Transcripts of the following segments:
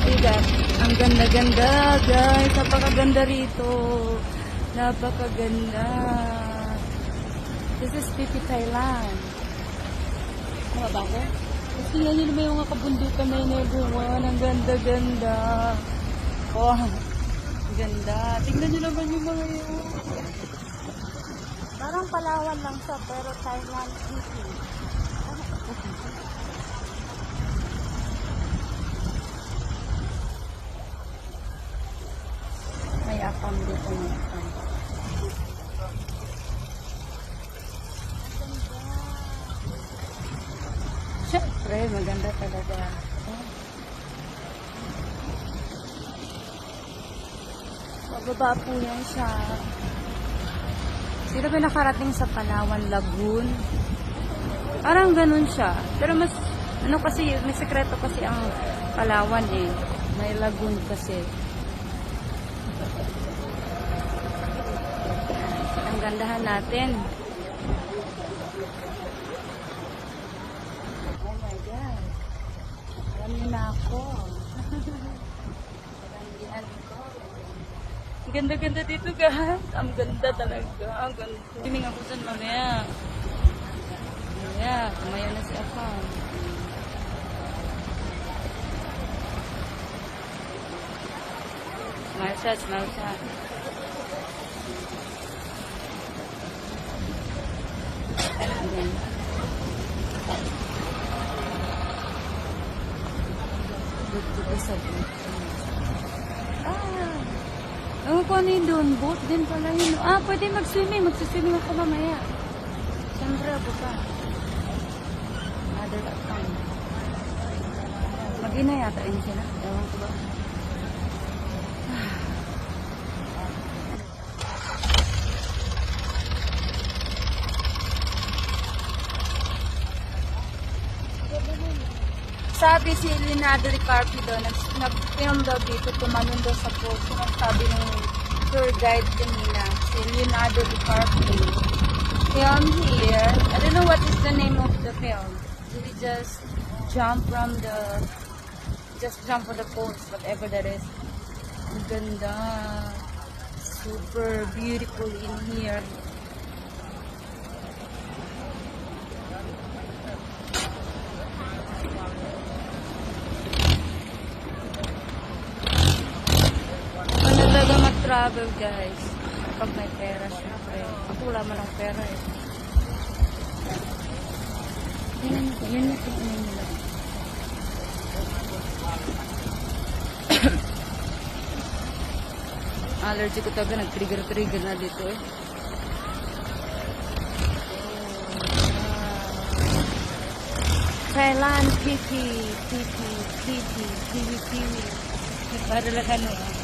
Diba? Ang ganda-ganda, guys. Napakaganda rito. Napakaganda. This is Phi Phi, Thailand. Tama ba ako? Gusto nyo naman yung mga kabundukan na yun, everyone. Ang ganda-ganda. Oh, ang ganda. Tingnan nyo naman yung mga yun. Parang Palawan lang siya, pero Thailand City. May akam dito, may akam. Siyempre, maganda talaga. Oh. Bababa po yan siya. Sino ba nakarating sa Palawan Lagoon? Parang ganun siya. Pero mas, ano kasi, may sekreto kasi ang Palawan eh. May lagoon kasi. Ang gandahan natin. Oh my God. Alam niyo na ako. Parandihan ko. Ang ganda-ganda dito, guys. Ang ganda talaga. Ang ganda. Timing ako dyan mamaya. Mamaya. Kumaya na si Afam. Smile siya, smile siya. Ayan. Dito sa boat. Ewan ko ano yun doon. Boat din pala yun. Pwede mag-swimming. Mag-swimming ako mamaya. Siyempre ako pa. Other account. Mag-ina yata yun sila. Ewan ko ba? Sabi si Leonardo DiCaprio nag-film daw dito, tumalon daw sa post. Ang sabi ng tour guide kanina, si Leonardo DiCaprio. Film here. I don't know what is the name of the film. Did he just jump from the post, whatever that is. Ang ganda. Super beautiful in here. Travel, guys. Pag may pera, syempre. Ako wala man ang pera eh. Yun na ito. Nila. Allergy ko talaga. Nag-trigger na dito eh. Thailand, Phi Phi. Para lang ano eh.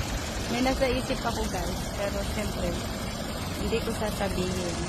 May nasa isip ako, guys, pero syempre hindi ko sasabihin.